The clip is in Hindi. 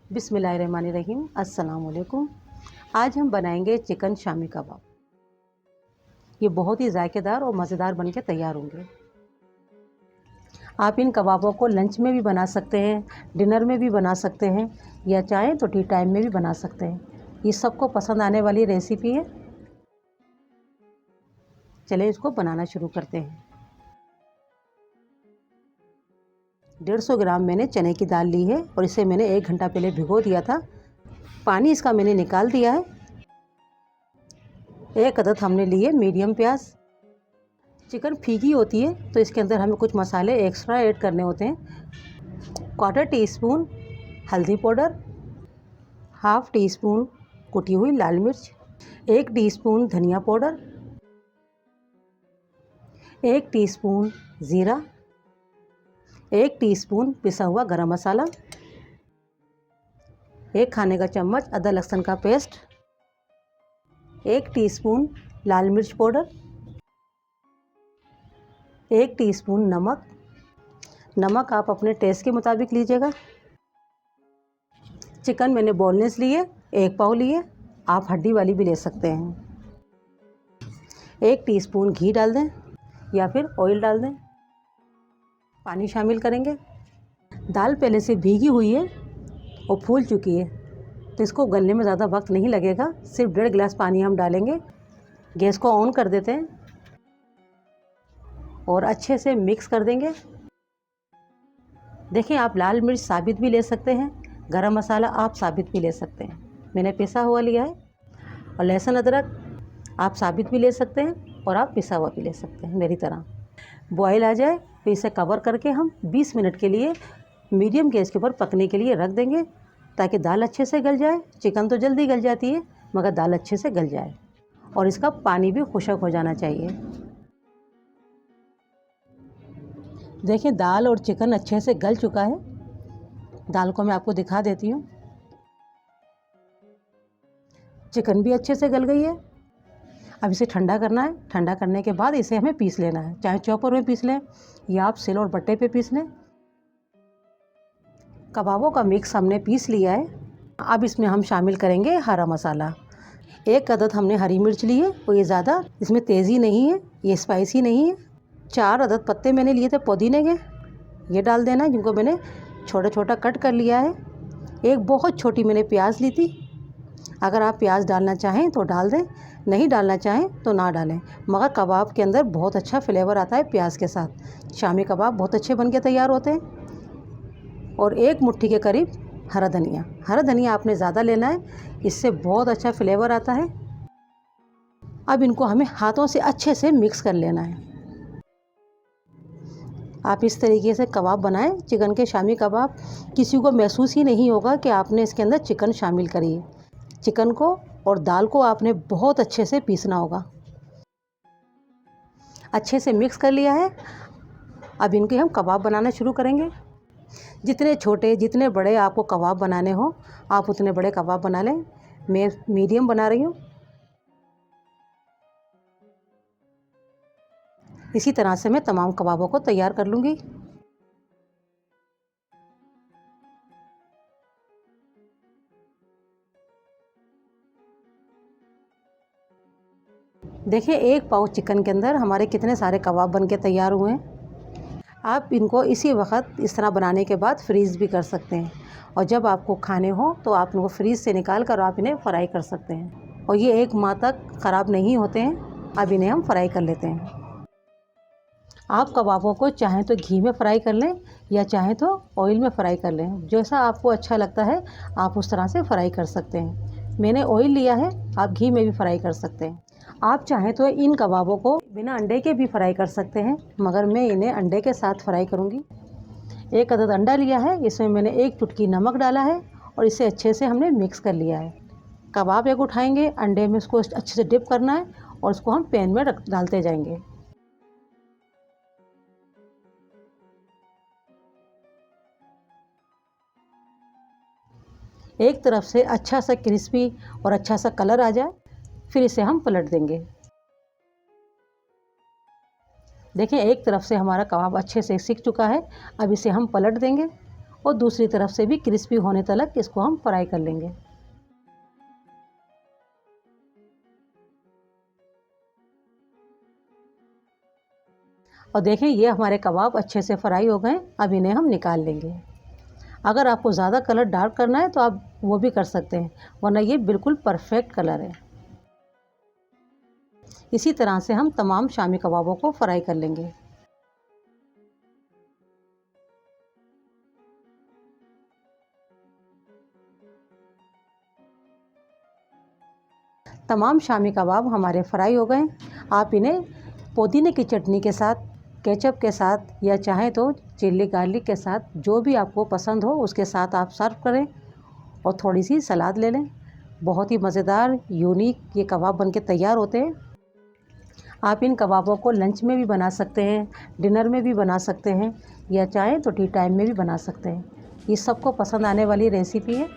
बिस्मिल्लाहिर्रहमानिर्रहीम। अस्सलाम वालेकुम। आज हम बनाएंगे चिकन शामी कबाब। ये बहुत ही जायकेदार और मज़ेदार बनके तैयार होंगे। आप इन कबाबों को लंच में भी बना सकते हैं, डिनर में भी बना सकते हैं, या चाहें तो टी टाइम में भी बना सकते हैं। ये सबको पसंद आने वाली रेसिपी है। चलिए इसको बनाना शुरू करते हैं। 150 ग्राम मैंने चने की दाल ली है और इसे मैंने 1 घंटा पहले भिगो दिया था। पानी इसका मैंने निकाल दिया है। 1 अदद हमने लिए मीडियम प्याज। चिकन फीकी होती है तो इसके अंदर हमें कुछ मसाले एक्स्ट्रा ऐड करने होते हैं। 1/4 टीस्पून हल्दी पाउडर, 1/2 टीस्पून कुटी हुई लाल मिर्च, 1 टीस्पून धनिया पाउडर, 1 टीस्पून ज़ीरा, 1 टीस्पून पिसा हुआ गरम मसाला, 1 खाने का चम्मच अदरक लहसुन का पेस्ट, 1 टीस्पून लाल मिर्च पाउडर, 1 टीस्पून नमक। नमक आप अपने टेस्ट के मुताबिक लीजिएगा। चिकन मैंने बोनलेस लिए, 1 पाव लिए, आप हड्डी वाली भी ले सकते हैं। 1 टीस्पून घी डाल दें या फिर ऑयल डाल दें। पानी शामिल करेंगे। दाल पहले से भीगी हुई है और फूल चुकी है तो इसको गलने में ज़्यादा वक्त नहीं लगेगा। सिर्फ 1.5 गिलास पानी हम डालेंगे। गैस को ऑन कर देते हैं और अच्छे से मिक्स कर देंगे। देखिए, आप लाल मिर्च साबित भी ले सकते हैं, गरम मसाला आप साबित भी ले सकते हैं। मैंने पिसा हुआ लिया है। और लहसुन अदरक आप साबित भी ले सकते हैं और आप पिसा हुआ भी ले सकते हैं मेरी तरह। बॉयल आ जाए तो इसे कवर करके हम 20 मिनट के लिए मीडियम गैस के ऊपर पकने के लिए रख देंगे, ताकि दाल अच्छे से गल जाए। चिकन तो जल्दी गल जाती है मगर दाल अच्छे से गल जाए और इसका पानी भी खुशक हो जाना चाहिए। देखिए, दाल और चिकन अच्छे से गल चुका है। दाल को मैं आपको दिखा देती हूँ। चिकन भी अच्छे से गल गई है। अब इसे ठंडा करना है। ठंडा करने के बाद इसे हमें पीस लेना है। चाहे चॉपर में पीस लें या आप सिल और बट्टे पे पीस लें। कबाबों का मिक्स हमने पीस लिया है। अब इसमें हम शामिल करेंगे हरा मसाला। 1 अदद हमने हरी मिर्च ली है और ये ज़्यादा इसमें तेज़ी नहीं है, ये स्पाइसी नहीं है। 4 अदद पत्ते मैंने लिए थे पुदीने के, ये डाल देना है, जिनको मैंने छोटा छोटा कट कर लिया है। एक बहुत छोटी मैंने प्याज ली थी। अगर आप प्याज डालना चाहें तो डाल दें, नहीं डालना चाहें तो ना डालें, मगर कबाब के अंदर बहुत अच्छा फ्लेवर आता है प्याज के साथ। शामी कबाब बहुत अच्छे बन के तैयार होते हैं। और 1 मुट्ठी के करीब हरा धनिया। हरा धनिया आपने ज़्यादा लेना है, इससे बहुत अच्छा फ्लेवर आता है। अब इनको हमें हाथों से अच्छे से मिक्स कर लेना है। आप इस तरीके से कबाब बनाएं, चिकन के शामी कबाब। किसी को महसूस ही नहीं होगा कि आपने इसके अंदर चिकन शामिल करी है। चिकन को और दाल को आपने बहुत अच्छे से पीसना होगा। अच्छे से मिक्स कर लिया है। अब इनके हम कबाब बनाना शुरू करेंगे। जितने छोटे जितने बड़े आपको कबाब बनाने हो आप उतने बड़े कबाब बना लें। मैं मीडियम बना रही हूँ। इसी तरह से मैं तमाम कबाबों को तैयार कर लूँगी। देखिए, 1 पाव चिकन के अंदर हमारे कितने सारे कबाब बन के तैयार हुए हैं। आप इनको इसी वक्त इस तरह बनाने के बाद फ्रीज़ भी कर सकते हैं, और जब आपको खाने हो तो आप इनको फ्रीज़ से निकाल कर आप इन्हें फ्राई कर सकते हैं, और ये 1 माह तक ख़राब नहीं होते हैं। अब इन्हें हम फ्राई कर लेते हैं। आप कबाबों को चाहें तो घी में फ्राई कर लें या चाहें तो ऑयल में फ्राई कर लें। जैसा आपको अच्छा लगता है आप उस तरह से फ्राई कर सकते हैं। मैंने ऑयल लिया है, आप घी में भी फ्राई कर सकते हैं। आप चाहें तो इन कबाबों को बिना अंडे के भी फ्राई कर सकते हैं, मगर मैं इन्हें अंडे के साथ फ्राई करूँगी। 1 अदद अंडा लिया है, इसमें मैंने 1 चुटकी नमक डाला है और इसे अच्छे से हमने मिक्स कर लिया है। कबाब एक उठाएंगे, अंडे में उसको अच्छे से डिप करना है और उसको हम पैन में डालते जाएंगे। एक तरफ से अच्छा सा क्रिस्पी और अच्छा सा कलर आ जाए, फिर इसे हम पलट देंगे। देखिए, एक तरफ से हमारा कबाब अच्छे से सिक चुका है। अब इसे हम पलट देंगे और दूसरी तरफ से भी क्रिस्पी होने तक इसको हम फ्राई कर लेंगे। और देखें ये हमारे कबाब अच्छे से फ्राई हो गए। अब इन्हें हम निकाल लेंगे। अगर आपको ज़्यादा कलर डार्क करना है तो आप वो भी कर सकते हैं, वरना ये बिल्कुल परफेक्ट कलर है। इसी तरह से हम तमाम शामी कबाबों को फ्राई कर लेंगे। तमाम शामी कबाब हमारे फ्राई हो गए। आप इन्हें पुदीने की चटनी के साथ, केचप के साथ या चाहें तो चिल्ली गार्लिक के साथ, जो भी आपको पसंद हो उसके साथ आप सर्व करें और थोड़ी सी सलाद ले लें। बहुत ही मज़ेदार यूनिक ये कबाब बनके तैयार होते हैं। आप इन कबाबों को लंच में भी बना सकते हैं, डिनर में भी बना सकते हैं या चाहें तो टी टाइम में भी बना सकते हैं। ये सबको पसंद आने वाली रेसिपी है।